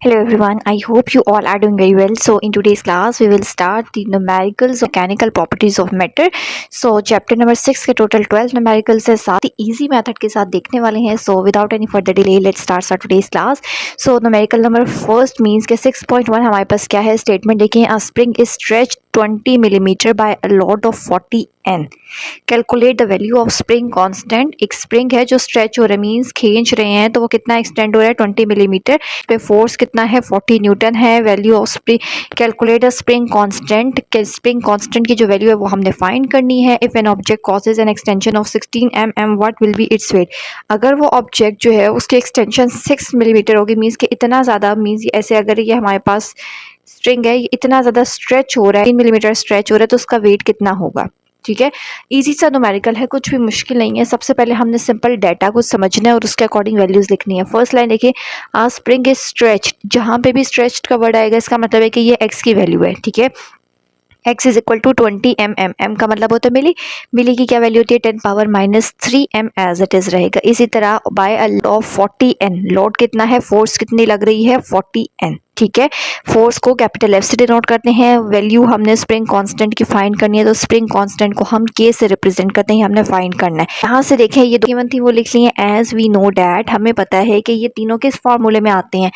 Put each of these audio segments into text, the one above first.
Hello everyone, I hope you all are doing very well. So in today's class we will start the numericals mechanical properties of matter. So chapter number 6 के total 12 numericals है, साथ ही easy method के साथ देखने वाले हैं. So without any further delay let's start our today's class. So numerical number first means के 6.1 हमारे पास क्या है statement देखें. A spring is stretched 20 millimeter by a load of 40 N. Calculate the value of spring constant. एक spring है जो stretch हो रहा है मीन्स खींच रहे हैं, तो वो कितना एक्सटेंड हो रहा है 20 मिलीमीटर पे. फोर्स कितना है 40 न्यूटन है. Value of spring, calculate the spring constant. Spring constant की जो वैल्यू है वो हमने फाइंड करनी है. If an object causes an extension of 16 mm what will B its weight. अगर वो ऑब्जेक्ट जो है उसकी एक्सटेंशन 6 मिलीमीटर होगी मीन्स कि इतना ज़्यादा, मीन्स ऐसे अगर ये हमारे पास स्ट्रिंग है ये इतना ज़्यादा स्ट्रेच हो रहा है, 3 मिलीमीटर स्ट्रेच हो रहा है, तो उसका वेट कितना होगा. ठीक है, इजी सा न्यूमेरिकल है, कुछ भी मुश्किल नहीं है. सबसे पहले हमने सिंपल डाटा को समझना है और उसके अकॉर्डिंग वैल्यूज लिखनी है. फर्स्ट लाइन देखिए, स्प्रिंग इज स्ट्रेच्ड. जहाँ पे भी स्ट्रेच्ड का वर्ड आएगा इसका मतलब है कि ये एक्स की वैल्यू है. ठीक है, x is equal to 20 mm. m का मतलब होता है मिली. मिली की क्या वैल्यू होती है 10 power -3 m as it is रहेगा. इसी तरह by a law of 40 n. Load कितना है, फोर्स कितनी लग रही है 40 n. ठीक है, फोर्स को कैपिटल एफ से डिनोट करते हैं. वैल्यू हमने स्प्रिंग कांस्टेंट की फाइंड करनी है, तो स्प्रिंग कांस्टेंट को हम के से रिप्रेजेंट करते हैं, हमने फाइंड करना है. यहाँ से देखें ये गिवन थी वो लिख ली है. एज वी नो डैट, हमें पता है कि ये तीनों किस फॉर्मूले में आते हैं.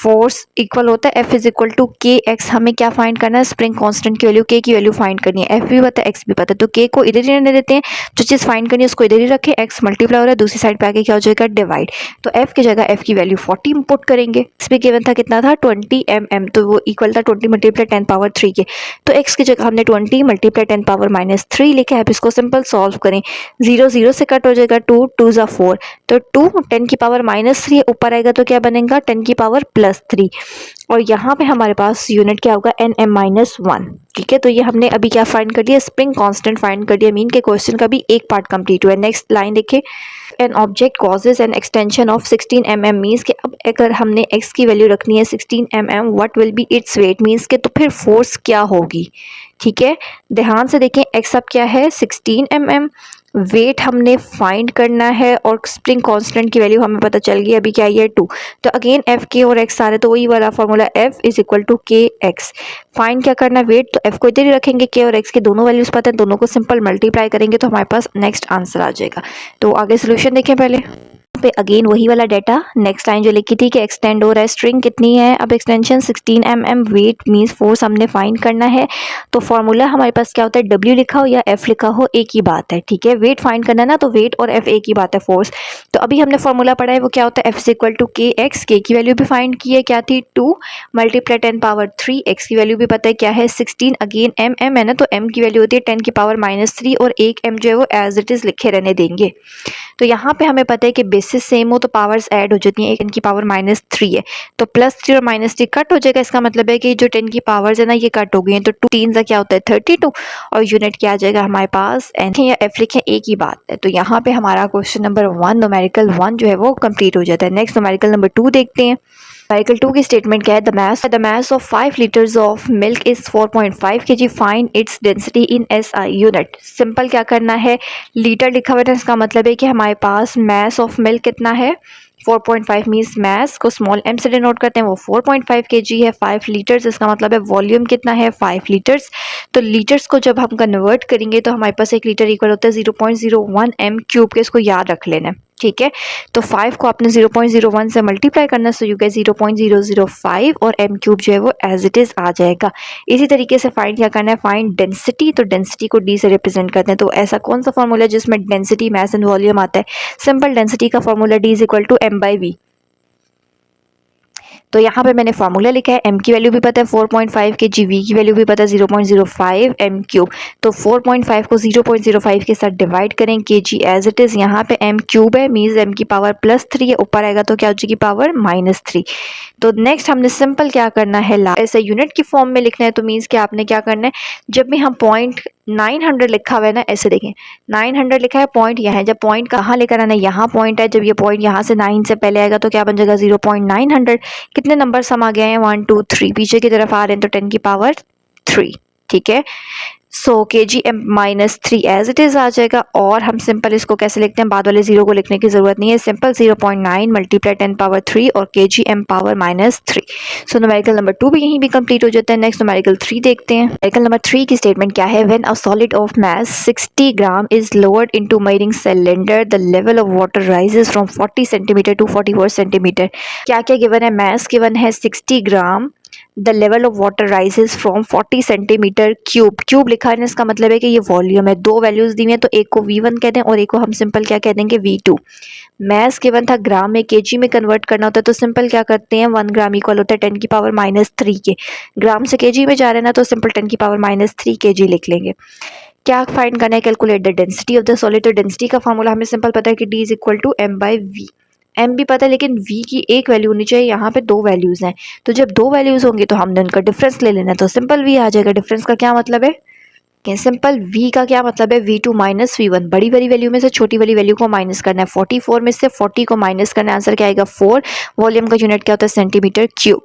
फोर्स इक्वल होता है F is equal to K x. हमें क्या फाइंड करना है, स्प्रिंग कांस्टेंट की वैल्यू, के की वैल्यू फाइंड करनी है. एफ भी पता है एक्स भी पता है, तो के को इधर ही रहने देते हैं. जो चीज़ फाइंड करनी है उसको इधर ही रखें. एक्स मल्टीप्लाई हो रहा है, दूसरी साइड पे आके क्या हो जाएगा डिवाइड. तो एफ की जगह एफ की वैल्यू 40 पुट करेंगे. इसमें गिवन था कितना था 20 mm, तो वो इक्वल था 20 मल्टीप्लाई 10 पावर 3 के. तो x की जगह हमने 20 मल्टीप्लाई 10 पावर -3 लिखा है. अब इसको सिंपल सॉल्व करें. 0 0 से कट हो जाएगा, 2 2 ज़ा 4, तो 2 10 की पावर -3 ऊपर आएगा तो क्या बनेगा 10 की पावर +3. और यहाँ पे हमारे पास यूनिट क्या होगा nm-1. ठीक है, तो ये हमने अभी क्या फाइंड कर दिया, स्प्रिंग कांस्टेंट फाइंड कर दिया. मीन के क्वेश्चन का भी एक पार्ट कंप्लीट हुआ है. नेक्स्ट लाइन देखिए, an object causes an extension of 16 mm means कि अब अगर हमने x की वैल्यू रखनी है 16 mm what will B its weight means के, तो फिर फोर्स क्या होगी. ठीक है, ध्यान से देखें, x अब क्या है 16 mm, वेट हमने फाइंड करना है और स्प्रिंग कांस्टेंट की वैल्यू हमें पता चल गई अभी क्या है 2. तो अगेन एफ के और एक्स आ रहे, तो वही वाला formula F is equal to K X. Find क्या करना है वेट, तो एफ को इधर ही रखेंगे. के और एक्स के दोनों वैल्यूज पता है, दोनों को सिंपल मल्टीप्लाई करेंगे तो हमारे पास नेक्स्ट आंसर आ जाएगा. तो आगे सोल्यूशन देखें पहले पे. अगेन वही वाला डाटा, नेक्स्ट लाइन जो लिखी थी कि एक्सटेंड हो रहा है, स्ट्रिंग कितनी है, अब extension 16 mm, weight means force हमने फाइंड करना है. तो फॉर्मूला हमारे पास क्या होता है, W लिखा हो या F लिखा हो एक ही बात है. ठीक है, वेट फाइंड करना है ना, तो वेट और F एक ही बात है, फोर्स. तो अभी हमने फॉर्मूला पढ़ा है वो क्या होता है, F is equal to K x. के की वैल्यू भी फाइंड की है, क्या थी 2 मल्टीप्लाई 10 पावर 3. एक्स की वैल्यू भी पता है क्या है 16. अगेन m है ना, तो m की वैल्यू होती है 10 की पावर -3 और एक m जो है वो एज इट इज लिखे रहने देंगे. तो यहाँ पे हमें पता है कि बेसिस सेम हो तो पावर्स ऐड हो जाती हैं. एक 10 की पावर -3 है तो +3 और -3 कट हो जाएगा. इसका मतलब है कि जो 10 की पावर्स है ना ये कट हो गई हैं, तो 2 3 का क्या होता है 32 और यूनिट क्या आ जाएगा हमारे पास एन या एफ लिखें एक ही बात है. तो यहाँ पे हमारा क्वेश्चन नंबर 1 न्यूमेरिकल 1 जो है वो कंप्लीट हो जाता है. नेक्स्ट न्यूमेरिकल नंबर 2 देखते हैं. न्यूमेरिकल 2 की स्टेटमेंट क्या है, the mass of 5 litres of milk is 4.5 kg. Find its density in SI unit. Simple क्या करना है, लीटर लिखा हुआ है, इसका मतलब है कि हमारे पास मास ऑफ मिल्क कितना है 4.5 मीन्स मास को स्मॉल m से डिनोट करते हैं, वो 4.5 kg है. 5 लीटर्स इसका मतलब है वॉल्यूम कितना है 5 लीटर्स. तो लीटर्स को जब हम कन्वर्ट करेंगे तो हमारे पास 1 लीटर इक्वल होता है 0.01 m³ के. इसको याद रख लेना है. ठीक है, तो 5 को आपने 0.01 से मल्टीप्लाई करना, सो यू गेट 0.005 और m³ जो है वो एज इट इज आ जाएगा. इसी तरीके से फाइंड क्या करना है, फाइंड डेंसिटी. तो डेंसिटी को d से रिप्रेजेंट करते हैं. तो ऐसा कौन सा फॉर्मूला है जिसमें डेंसिटी मास एंड वॉल्यूम आता है, सिंपल डेंसिटी का formula d is equal to m/v. तो यहाँ पे मैंने फार्मूला लिखा है, m की वैल्यू भी पता है 4.5 kg, v की वैल्यू भी पता है 0.05 m³. तो 4.5 को 0.05 के साथ डिवाइड करें, kg एज इट इज़. यहाँ पे m³ है मीन्स m की पावर +3 है, ऊपर आएगा तो क्या हो जाएगी पावर -3. तो नेक्स्ट हमने सिंपल क्या करना है, ऐसे यूनिट की फॉर्म में लिखना है. तो मीन्स कि आपने क्या करना है, जब भी हम पॉइंट 900 लिखा हुआ है ना, ऐसे देखें 900 लिखा है, पॉइंट यहाँ है, जब पॉइंट कहाँ लेकर आना है, यहाँ पॉइंट है, जब ये पॉइंट यहाँ से 9 से पहले आएगा तो क्या बन जाएगा 0.900. कितने नंबर सम आ गए हैं 1 2 3, पीछे की तरफ आ रहे हैं तो 10 की पावर 3. ठीक है, so kgm minus 3 as it is आ जाएगा। और हम सिंपल इसको कैसे लिखते हैं, बाद वाले जीरो को लिखने की ज़रूरत नहीं है, सिंपल 0.9 मल्टीप्लाई 10 पावर 3 और kgm power minus 3। So numerical number 2 भी यहीं भी कंप्लीट हो जाता है। नेक्स्ट न्यूमेरिकल 3 देखते हैं। न्यूमेरिकल नंबर 3 की स्टेटमेंट क्या है, when a solid of mass 60 gram is lowered into measuring cylinder the level of water rises from 40 centimetre to 44 centimetre. क्या क्या गिवन है, मास गिवन है 60 gram, the level of water rises from 40 centimetre cube. Cube लिखा है ना, इसका मतलब है कि ये वॉल्यूम है। दो वैल्यूज दी हुई हैं, तो एक को V1 कहते हैं और एक को हम सिंपल क्या कह देंगे, V2। मैस गिवन था ग्राम में, केजी में कन्वर्ट करना होता है, तो सिंपल क्या करते हैं, 1 ग्राम इक्वल होता है 10 की पावर माइनस 3 के। ग्राम से केजी में जा रहे हैं ना, तो सिंपल 10 की पावर माइनस 3 केजी लिख लेंगे। क्या फाइंड करना है, calculate the density of the solid. तो डेंसिटी का फॉर्मूला हमें सिंपल पता है कि D is equal to M by V। M भी पता है, लेकिन V की एक वैल्यू होनी चाहिए, यहाँ पे दो वैल्यूज हैं, तो जब दो वैल्यूज होंगी तो हमने उनका डिफरेंस ले लेना है, तो सिंपल V आ जाएगा। डिफरेंस का क्या मतलब है, कि सिंपल V का क्या मतलब है, V2 माइनस V1। बड़ी वाली वैल्यू में से छोटी वाली वैल्यू को माइनस करना है, 44 में से 40 को माइनस करना है, आंसर क्या आएगा 4। वॉल्यूम का यूनिट क्या होता है, सेंटीमीटर क्यूब।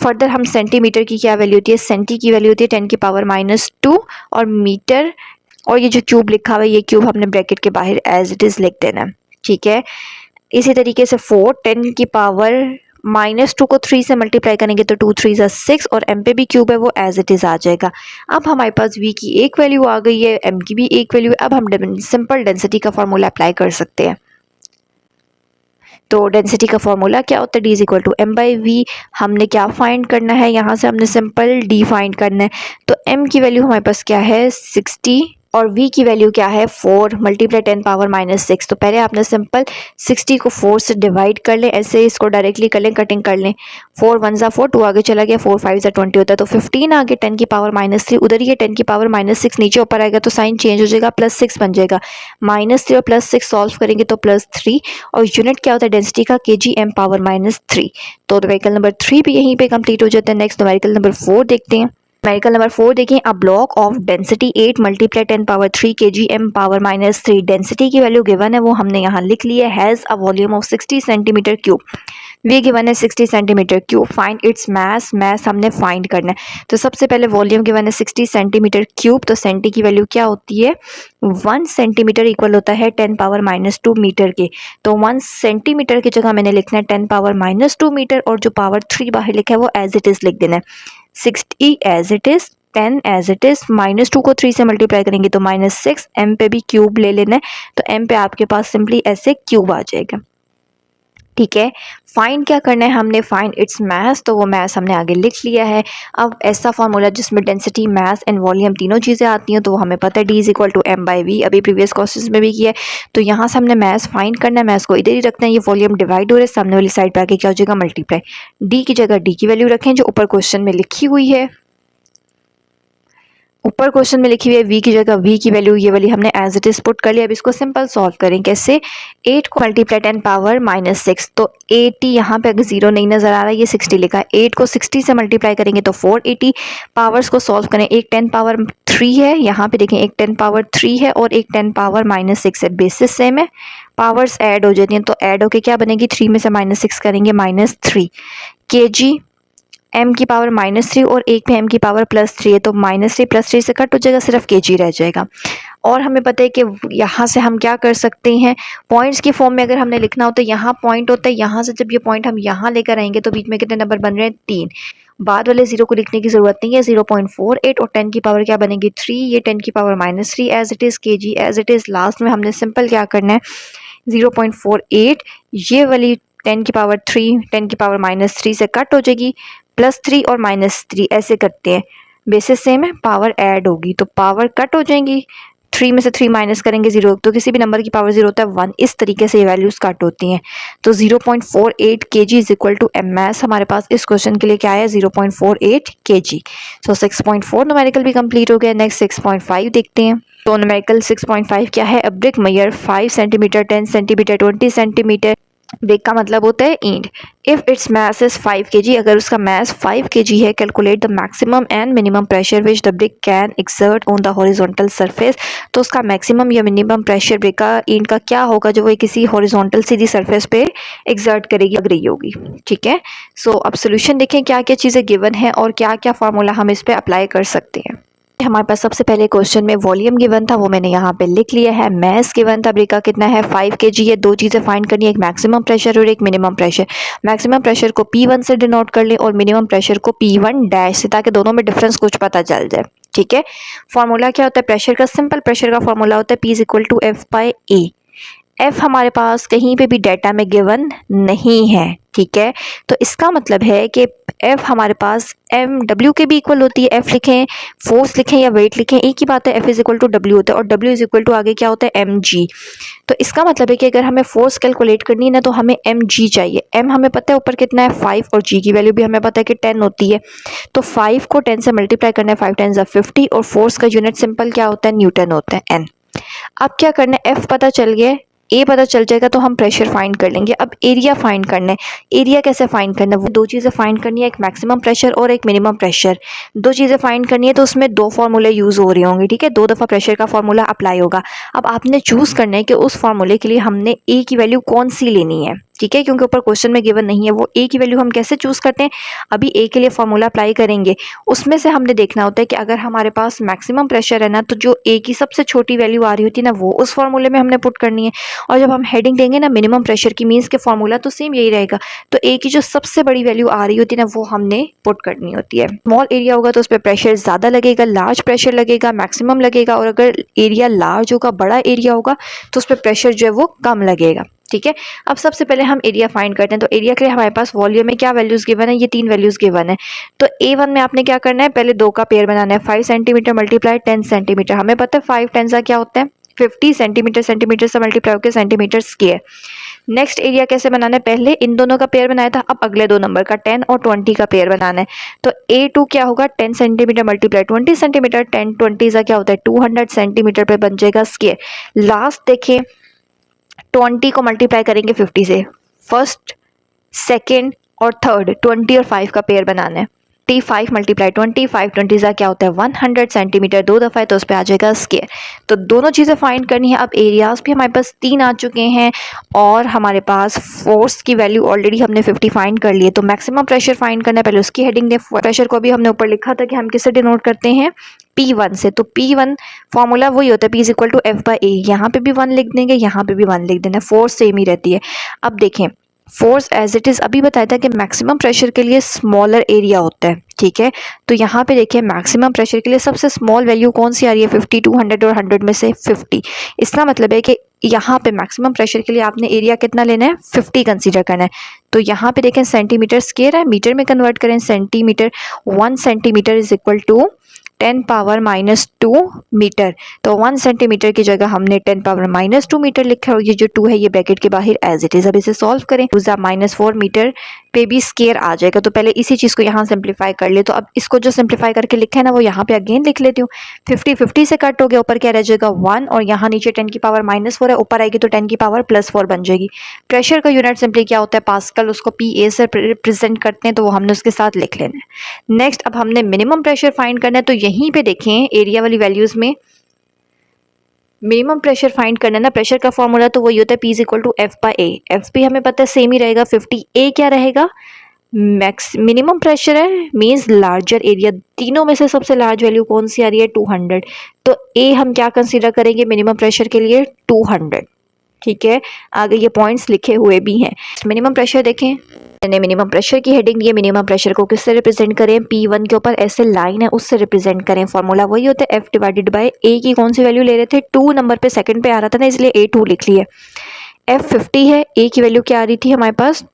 फर्दर हम सेंटीमीटर की क्या वैल्यू होती है, सेंटी की वैल्यू होती है 10 की पावर माइनस 2, और मीटर और ये जो क्यूब लिखा हुआ है, ये क्यूब हमने ब्रैकेट के बाहर एज इट इज लिख देना है, ठीक है। इसी तरीके से 4 10 की पावर माइनस 2 को 3 से मल्टीप्लाई करेंगे तो 2 3 6, और m पे भी क्यूब है, वो एज इट इज आ जाएगा। अब हमारे पास v की एक वैल्यू आ गई है, m की भी एक वैल्यू है। अब हम सिंपल डेंसिटी का फॉर्मूला अप्लाई कर सकते हैं। तो डेंसिटी का फॉर्मूला क्या होता है, D is equal to M by V। हमने क्या फाइंड करना है, यहाँ से हमने सिंपल D फाइंड करना है। तो M की वैल्यू हमारे पास क्या है 60, और V की वैल्यू क्या है 4 मल्टीप्लाई 10 पावर माइनस 6। तो पहले आपने सिंपल 60 को 4 से डिवाइड कर लें, ऐसे इसको डायरेक्टली कर लें, कटिंग कर लें। 4 1 ज़ा 4, 2 आगे चला गया, 4 5 ज़ा 20 होता है, तो 15 आगे 10 की पावर माइनस 3, उधर ये 10 की पावर माइनस 6 नीचे ऊपर आएगा, तो साइन चेंज हो जाएगा, प्लस 6 बन जाएगा। माइनस 3 और प्लस 6 सॉल्व करेंगे तो प्लस 3, और यूनिट क्या होता है डेंसिटी का, kgm पावर माइनस 3। तो न्यूमेरिकल नंबर 3 भी यहीं पे कंप्लीट हो जाता है। नेक्स्ट न्यूमेरिकल नंबर 4 देखते हैं। न्यूमेरिकल नंबर 4 देखें, a block of density 8 multiply 10 power 3 kgm power minus 3। Density की वैल्यू गिवन है, वो हमने यहाँ लिख ली है, has a volume of 60 centimetre cube. V given है 60 centimetre cube. Find its mass, mass हमने फाइंड करना है। तो सबसे पहले वॉल्यूम गिवन है 60 सेंटीमीटर क्यूब, तो सेंटी की वैल्यू क्या होती है, 1 सेंटीमीटर इक्वल होता है 10 पावर माइनस 2 मीटर के। तो 1 सेंटीमीटर की जगह मैंने लिखना है 10 पावर माइनस 2 मीटर, और जो पावर 3 बाहर लिखा है वो एज इट इज़ लिख देना है। 60 as it is, 10 as it is, minus 2 को 3 से मल्टीप्लाई करेंगे तो माइनस 6। m पे भी क्यूब ले लेना है, तो m पे आपके पास सिंपली ऐसे क्यूब आ जाएगा, ठीक है। फाइंड क्या करना है हमने, फाइंड इट्स मास, तो वो मास हमने आगे लिख लिया है। अब ऐसा फार्मूला जिसमें डेंसिटी, मास एंड वॉल्यूम तीनों चीज़ें आती हैं, तो हमें पता है D is equal to M by V। अभी प्रीवियस क्वेश्चंस में भी किया है। तो यहाँ से हमने मास फाइंड करना है, मास को इधर ही रखना है, ये वॉल्यूम डिवाइड हो रहा है, सामने वाली साइड पे आके क्या हो जाएगा, मल्टीप्लाई। D की जगह D की वैल्यू रखें जो ऊपर क्वेश्चन में लिखी हुई है। ऊपर क्वेश्चन में लिखी हुई है V की जगह V की वैल्यू ये वाली हमने एज इट इज पुट कर लिया। अब इसको सिंपल सॉल्व करें, कैसे, 8 को मल्टीप्लाई 10 पावर माइनस 6, तो 80 यहाँ पे अगर जीरो नहीं नजर आ रहा है, ये 60 लिखा है। 8 को 60 से मल्टीप्लाई करेंगे तो 480। पावर्स को सॉल्व करें, एक 10 पावर 3 है, यहाँ पे देखें एक 10 पावर 3 है और एक 10 पावर माइनस 6 है, बेसिस सेम है, पावर्स ऐड हो जाती हैं, तो ऐड होके क्या बनेगी, 3 में से माइनस 6 करेंगे माइनस 3 kg m की पावर माइनस 3, और एक में m की पावर प्लस 3 है, तो माइनस 3 प्लस 3 से कट हो जाएगा, सिर्फ kg रह जाएगा। और हमें पता है कि यहाँ से हम क्या कर सकते हैं, पॉइंट्स की फॉर्म में अगर हमने लिखना हो तो यहाँ पॉइंट होता है, यहाँ से जब ये पॉइंट हम यहाँ लेकर आएंगे तो बीच में कितने नंबर बन रहे हैं, 3। बाद वाले जीरो को लिखने की जरूरत नहीं है, 0.48, और 10 की पावर क्या बनेगी 3, ये 10 की power minus 3 as it is, kg as it is. Last में हमने सिंपल क्या करना है, 0.48, ये वाली 10 की पावर 3 10 की पावर माइनस 3 से कट हो जाएगी, प्लस 3 और माइनस 3 ऐसे करते हैं, बेसिस सेम है, पावर ऐड होगी तो पावर कट हो जाएंगी। 3 में से 3 माइनस करेंगे 0, तो किसी भी नंबर की पावर 0 होता है 1। इस तरीके से ये वैल्यूज कट होती हैं। तो 0.48 kg is equal to m mass हमारे पास इस क्वेश्चन के लिए क्या है, 0.48 kg। सो 6.4 न्यूमेरिकल भी कंप्लीट हो गया। नेक्स्ट 6.5 देखते हैं। तो न्यूमेरिकल 6.5 क्या है, a brick measure 5 centimetre 10 centimetre 20 centimetre. Brick का मतलब होता है ईंट। If its mass is 5 kg, अगर उसका मास 5 kg है, calculate the maximum and minimum pressure which the brick can exert on the horizontal surface. तो उसका मैक्सिमम या मिनिमम प्रेशर ब्रिक का, ईंट का क्या होगा जो वो किसी हॉरिजॉन्टल सीधी सरफेस पे एक्सर्ट करेगी, लग रही होगी, ठीक है। सो अब सोल्यूशन देखें क्या क्या चीज़ें गिवन है और क्या क्या फार्मूला हम इस पर अप्लाई कर सकते हैं। हमारे पास सबसे पहले क्वेश्चन में वॉल्यूम गिवन था, वो मैंने यहाँ पे लिख लिया है। मैस गिवन था, ब्रिका कितना है 5 kg। ये दो चीज़ें फाइंड करनी है, एक मैक्सिमम प्रेशर और एक मिनिमम प्रेशर। मैक्सिमम प्रेशर को P1 से डिनोट कर लें और मिनिमम प्रेशर को P1 डैश से, ताकि दोनों में डिफरेंस कुछ पता चल जाए। ठीक है, फॉर्मूला क्या होता है प्रेशर का? सिंपल प्रेशर का फॉर्मूला होता है P = F/A। एफ हमारे पास कहीं पे भी डाटा में गिवन नहीं है। ठीक है, तो इसका मतलब है कि एफ हमारे पास एम डब्ल्यू के भी इक्वल होती है। एफ लिखें, फोर्स लिखें या वेट लिखें, एक ही बात है। एफ = डब्ल्यू होता है और डब्ल्यू = आगे क्या होता है mg। तो इसका मतलब है कि अगर हमें फोर्स कैलकुलेट करनी है ना, तो हमें mg चाहिए। m हमें पता है ऊपर कितना है 5 और g की वैल्यू भी हमें पता है कि 10 होती है। तो 5 को 10 से मल्टीप्लाई करना है, 5 × 10 = 50 और फोर्स का यूनिट सिंपल क्या होता है? न्यूटन होता है n। अब क्या करना है, एफ पता चल गया, ए पता चल जाएगा, तो हम प्रेशर फाइंड कर लेंगे। अब एरिया फाइंड करना है। एरिया कैसे फाइंड करना है? वो दो चीज़ें फाइंड करनी है, एक मैक्सिमम प्रेशर और एक मिनिमम प्रेशर। दो चीज़ें फाइंड करनी है, तो उसमें दो फार्मूले यूज़ हो रहे होंगे। ठीक है, दो दफ़ा प्रेशर का फार्मूला अप्लाई होगा। अब आपने चूज़ करना है कि उस फार्मूले के लिए हमने ए की वैल्यू कौन सी लेनी है। ठीक है, क्योंकि ऊपर क्वेश्चन में गिवन नहीं है। वो ए की वैल्यू हम कैसे चूज़ करते हैं? अभी ए के लिए फार्मूला अप्लाई करेंगे, उसमें से हमने देखना होता है कि अगर हमारे पास मैक्सिमम प्रेशर है ना, तो जो ए की सबसे छोटी वैल्यू आ रही होती है ना, वो उस फार्मूले में हमने पुट करनी है। और जब हम हेडिंग देंगे ना मिनिमम प्रेशर की, मीन्स के फार्मूला तो सेम यही रहेगा। तो ए की जो सबसे बड़ी वैल्यू आ रही होती है ना, वो हमने पुट करनी होती है। स्मॉल एरिया होगा तो उस पर प्रेशर ज़्यादा लगेगा, लार्ज प्रेशर लगेगा, मैक्सिमम लगेगा। और अगर एरिया लार्ज होगा, बड़ा एरिया होगा, तो उस पर प्रेशर जो है वो कम लगेगा। ठीक है, अब सबसे पहले हम एरिया फाइंड करते हैं। तो एरिया के लिए हमारे पास वॉल्यूम में क्या वैल्यूज़ गिवन है? ये 3 वैल्यूज़ गिवन है। तो A1 में आपने क्या करना है, पहले दो का पेयर बनाना है। 5 सेंटीमीटर मल्टीप्लाई 10 सेंटीमीटर, हमें पता है 5 10 क्या होता है 50 सेंटीमीटर। सेंटीमीटर से मल्टीप्लाई होकर सेंटीमीटर स्क्वायर। नेक्स्ट एरिया कैसे बनाना है? पहले इन दोनों का पेयर बनाया था, अब अगले दो नंबर का 10 और 20 का पेयर बनाना है। तो A2 क्या होगा? 10 सेंटीमीटर मल्टीप्लाई 20 सेंटीमीटर। 10 20 क्या होता है 200 सेंटीमीटर पे बन जाएगा स्क्वायर। लास्ट देखें, 20 को मल्टीप्लाई करेंगे 50 से। फर्स्ट, सेकेंड और थर्ड 20 और 5 का पेयर बनाना है। 5 मल्टीप्लाई 20, 5 20 क्या होता है 100 सेंटीमीटर। दो दफ़ा है तो उस पर आ जाएगा स्क्वायर। तो दोनों चीज़ें फाइंड करनी है। अब एरियाज भी हमारे पास 3 आ चुके हैं और हमारे पास फोर्स की वैल्यू ऑलरेडी हमने 50 फाइंड कर लिए। तो मैक्सिमम प्रेशर फाइंड करना है, पहले उसकी हेडिंग दे। प्रेशर को भी हमने ऊपर लिखा था कि हम किससे डिनोट करते हैं? P1 से। तो P1 फॉर्मूला वही होता है, P = F/A। यहाँ पे भी 1 लिख देंगे, यहाँ पे भी 1 लिख देना। फोर्स सेम ही रहती है। अब देखें, फोर्स एज इट इज़ अभी बताया था कि मैक्सिमम प्रेशर के लिए स्मॉलर एरिया होता है। ठीक है, तो यहाँ पे देखिए मैक्सिमम प्रेशर के लिए सबसे स्मॉल वैल्यू कौन सी आ रही है? 50, 200 और 100 में से 50। इसका मतलब है कि यहाँ पे मैक्सिमम प्रेशर के लिए आपने एरिया कितना लेना है? 50 कंसीडर करना है। तो यहाँ पे देखें सेंटीमीटर स्क्वायर है, मीटर में कन्वर्ट करें सेंटीमीटर। 1 centimetre = 10⁻⁻2 metre. तो 1 सेंटीमीटर की जगह हमने 10⁻⁻2 मीटर लिखा है और ये जो 2 है ये ब्रैकेट के बाहर एज इट इज़। अब इसे सॉल्व करें, -4 मीटर पे भी स्क्वायर आ जाएगा। तो पहले इसी चीज़ को यहाँ सिंप्लीफाई कर ले। तो अब इसको जो सिंप्लीफाई करके लिखा है ना, वो यहाँ पे अगेन लिख लेती हूँ। 50 50 से कट हो गया, ऊपर क्या रह जाएगा 1 और यहाँ नीचे 10⁻⁻4 है, ऊपर आएगी तो 10⁻+4 बन जाएगी। प्रेशर का यूनिट सिंपली क्या होता है? पास्कल। उसको PA से रिप्रेजेंट करते हैं, तो वो हमने उसके साथ लिख लेना है। नेक्स्ट, अब हमने मिनिमम प्रेशर फाइंड करना है। तो यहीं पे देखें एरिया वाली वैल्यूज़ में मिनिमम प्रेशर फाइंड करना है ना, प्रेशर का फॉर्मूला तो वही होता है P = F/A। F भी हमें पता है सेम ही रहेगा 50। A क्या रहेगा? मिनिमम प्रेशर है, मीन्स लार्जर एरिया। तीनों में से सबसे लार्ज वैल्यू कौन सी आ रही है? 200। तो A हम क्या कंसीडर करेंगे मिनिमम प्रेशर के लिए? 200। ठीक है, आगे ये पॉइंट्स लिखे हुए भी हैं। मिनिमम प्रेशर देखें, मैंने मिनिमम प्रेशर की हेडिंग दी है। मिनिमम प्रेशर को किससे रिप्रेजेंट करें? P1 के ऊपर ऐसे लाइन है उससे रिप्रेजेंट करें। फॉर्मूला वही होता है F/A की कौन सी वैल्यू ले रहे थे? 2 नंबर पे सेकंड पे आ रहा था ना, इसलिए A2 लिख लिए। F 50 है, A की वैल्यू क्या आ रही थी हमारे पास?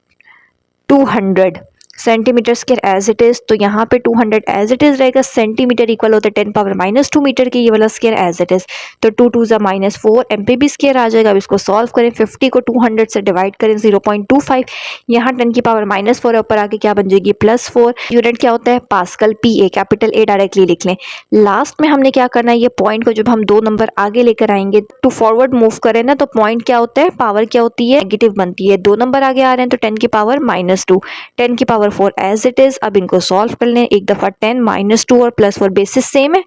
200 centimetre square as it is. तो यहाँ पे 200 एज इट इज़ रहेगा। सेंटीमीटर इक्वल होता है 10⁻⁻2 मीटर की, ये वाला स्क्वायर एज इट इज़। तो 2 2 -4 एम पे भी स्क्वायर आ जाएगा। अब इसको सॉल्व करें, 50 को 200 से डिवाइड करें 0.25। यहाँ 10⁻⁻4 है, ऊपर आके क्या बन जाएगी? +4। यूनिट क्या होता है? Pascal. PA capital A directly लिख लें। लास्ट में हमने क्या करना है, ये पॉइंट को जब हम 2 नंबर आगे लेकर आएंगे टू फॉरवर्ड मूव करें ना, तो पॉइंट क्या होता है? पावर क्या होती है? नेगेटिव बनती है। 2 नंबर आगे आ रहे हैं तो 10⁻⁻2, 10⁻4 एज इट इज़। अब इनको सॉल्व कर लें, एक दफ़ा 10 -2 और +4 बेसिस सेम है,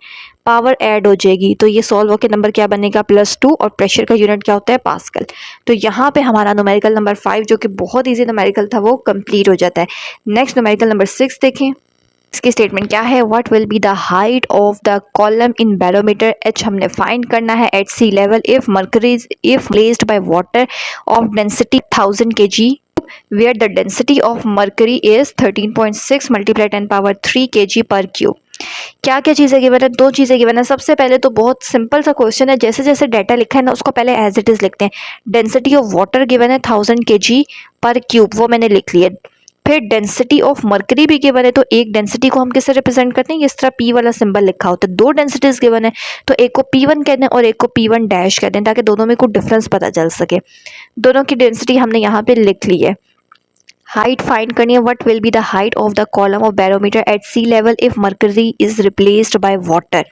पावर ऐड हो जाएगी। तो ये सॉल्व होकर नंबर क्या बनेगा? +2 और प्रेशर का यूनिट क्या होता है? पास्कल। तो यहाँ पे हमारा न्यूमेरिकल नंबर 5 जो कि बहुत ईजी न्यूमेरिकल था वो कंप्लीट हो जाता है। नेक्स्ट न्यूमेरिकल नंबर 6 देखें। इसकी स्टेटमेंट क्या है, what will be the height of the column in barometer H हमने फाइंड करना है at sea level if mercury if placed by water of density 1000 kg where the density of mercury is 13.6 multiplied 10 power 3 kg per cube। क्या क्या चीज़ें given है, दो चीज़ें given है। सबसे पहले तो बहुत सिंपल सा क्वेश्चन है, जैसे जैसे डाटा लिखा है ना उसको पहले एज इट इज़ लिखते हैं। डेंसिटी ऑफ वाटर गिवन है 1000 kg पर क्यूब, वो मैंने लिख लिया। फिर डेंसिटी ऑफ मर्करी भी गिवन है, तो एक डेंसिटी को हम किससे रिप्रेजेंट करते हैं, इस तरह पी वाला सिंबल लिखा होता है। दो डेंसिटीज गिवन है तो एक को P1 कहते हैं और एक को P1 डैश कहते हैं, ताकि दोनों में कुछ डिफरेंस पता चल सके। दोनों की डेंसिटी हमने यहाँ पे लिख ली है। हाइट फाइंड करनी है, what will be the height of the column of barometer at sea level if mercury is replaced by water.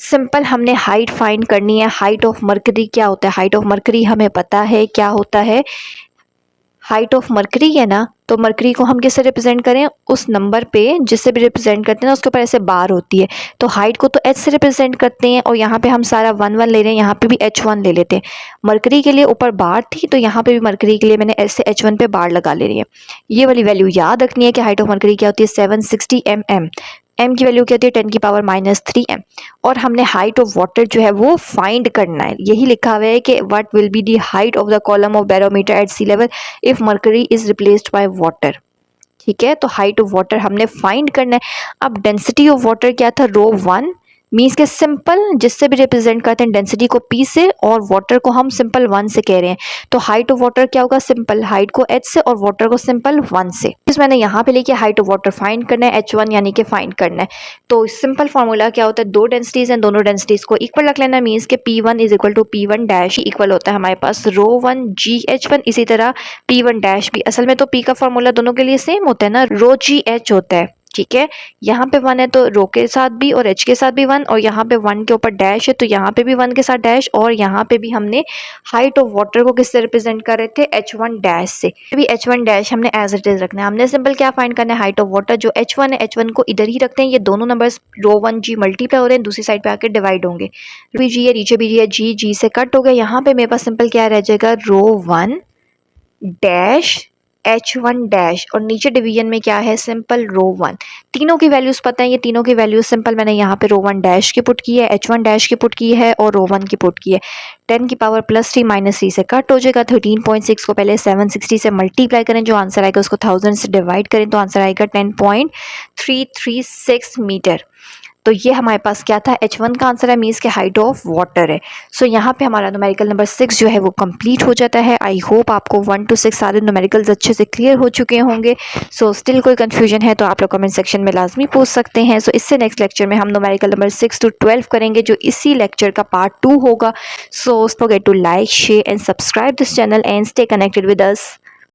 Simple हमने हाइट फाइंड करनी है। हाइट ऑफ मर्करी क्या होता है, हाइट ऑफ मर्करी हमें पता है क्या होता है। हाइट ऑफ मर्करी है ना, तो मर्करी को हम किससे रिप्रेजेंट करें, उस नंबर पे जिससे भी रिप्रेजेंट करते हैं ना उसके ऊपर ऐसे बार होती है, तो हाइट को तो h से रिप्रेजेंट करते हैं और यहाँ पे हम सारा 1 1 ले रहे हैं, यहाँ पे भी h1 ले लेते हैं। मर्करी के लिए ऊपर बार थी तो यहाँ पे भी मर्करी के लिए मैंने ऐसे h1 पे बार लगा ले रही है। ये वाली वैल्यू याद रखनी है कि हाइट ऑफ मर्करी क्या होती है 760 mm। m की वैल्यू क्या होती है 10 की पावर -3 m। और हमने हाइट ऑफ वाटर जो है वो फाइंड करना है। यही लिखा हुआ है कि what will be the height of the column of barometer at sea level if mercury is replaced by water. ठीक है, तो हाइट ऑफ वाटर हमने फाइंड करना है। अब डेंसिटी ऑफ वाटर क्या था, ρ1 मीन्स के सिंपल जिससे भी रिप्रेजेंट करते हैं डेंसिटी को P से और वाटर को हम सिंपल 1 से कह रहे हैं, तो हाइट ऑफ वाटर क्या होगा, सिंपल हाइट को h से और वाटर को सिंपल 1 से। इस मैंने यहाँ पे लिखा हाइट ऑफ वाटर फाइंड करना है, h1 यानी कि फाइंड करना है। तो सिंपल फॉर्मूला क्या होता है, दो डेंसिटीज हैं, दोनों डेंसिटीज को इक्वल रख लेना, मीन्स के P1 is equal to P1 dash equal होता है हमारे पास ρ1 GH1। इसी तरह P1 डैश भी, असल में तो P का फॉर्मूला दोनों के लिए सेम होता है ना, ρGH होता है। ठीक है, यहाँ पे 1 है तो रो के साथ भी और h के साथ भी 1, और यहाँ पे 1 के ऊपर डैश है तो यहाँ पे भी 1 के साथ डैश, और यहाँ पे भी हमने हाइट ऑफ वाटर को किससे रिप्रेजेंट कर रहे थे, h1 डैश से। अभी h1 डैश हमने एज इट इज रखना है। हमने सिंपल क्या फाइंड करना है, हाइट ऑफ वाटर जो h1 है, h1 को इधर ही रखते हैं। ये दोनों नंबर्स ρ1 G मल्टीप्लाई हो रहे हैं, दूसरी साइड पे आके डिवाइड होंगे। भी G है, नीचे भी G है, G से कट हो गया। यहाँ पे मेरे पास सिंपल क्या रह जाएगा, ρ1 डैश h1 डैश, और नीचे डिवीजन में क्या है, सिंपल ρ1। तीनों की वैल्यूज पता है, ये तीनों की वैल्यूज सिंपल मैंने यहाँ पे ρ1 डैश की पुट की है, h1 डैश की पुट की है और ρ1 की पुट की है। 10 की पावर +3 -3 से कट हो जाएगा। 13.6 को पहले 760 से मल्टीप्लाई करें, जो आंसर आएगा उसको 1000 से डिवाइड करें तो आंसर आएगा 10.336 मीटर। तो ये हमारे पास क्या था, h1 का आंसर है, मीन्स के हाइट ऑफ वाटर है। सो यहाँ पे हमारा न्यूमेरिकल नंबर 6 जो है वो कंप्लीट हो जाता है। आई होप आपको 1 to 6 सारे न्यूमेरिकल्स अच्छे से क्लियर हो चुके होंगे। सो स्टिल कोई कंफ्यूजन है तो आप लोग कमेंट सेक्शन में लाजमी पूछ सकते हैं। सो इससे नेक्स्ट लेक्चर में हम न्यूमेरिकल नंबर 6 to 12 करेंगे, जो इसी लेक्चर का पार्ट 2 होगा। So forget to like, share and subscribe this channel and stay connected with us.